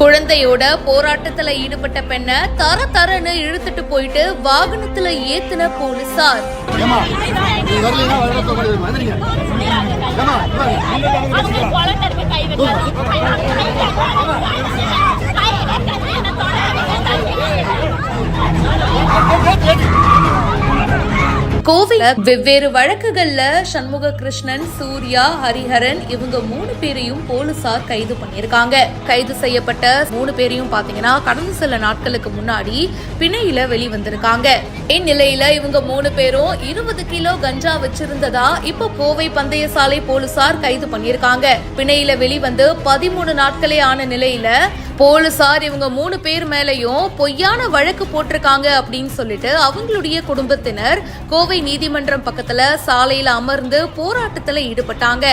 குழந்தையோட போராட்டத்துல ஈடுபட்ட பெண்ணை தரன்னு இழுத்துட்டு போயிட்டு வாகனத்துல ஏத்தின போலீசார். கோவையில வெவ்வேறு வழக்குகள்ல சண்முக கிருஷ்ணன், சூர்யா, ஹரிஹரன் இவங்க 3 பேரையும் போலீசார் கைது பண்ணிருக்காங்க. கைது செய்யப்பட்ட 3 பேரையும் பாத்தீங்கன்னா கடந்த சில நாட்களுக்கு முன்னாடி பிணையில வெளிவந்திருக்காங்க. இந்நிலையில இவங்க 3 பேரும் 20 கிலோ கஞ்சா வச்சிருந்ததா இப்ப கோவை பந்தய சாலை போலீசார் கைது பண்ணிருக்காங்க. பிணையில வெளிவந்து 13 நாட்களே ஆன நிலையில போலீசார் இவங்க 3 பேர் மேலையும் பொய்யான வழக்கு போட்டிருக்காங்க அப்படின்னு சொல்லிட்டு அவங்களுடைய குடும்பத்தினர் கோவை நீதிமன்றம் பக்கத்துல சாலையில அமர்ந்து போராட்டத்துல ஈடுபட்டாங்க.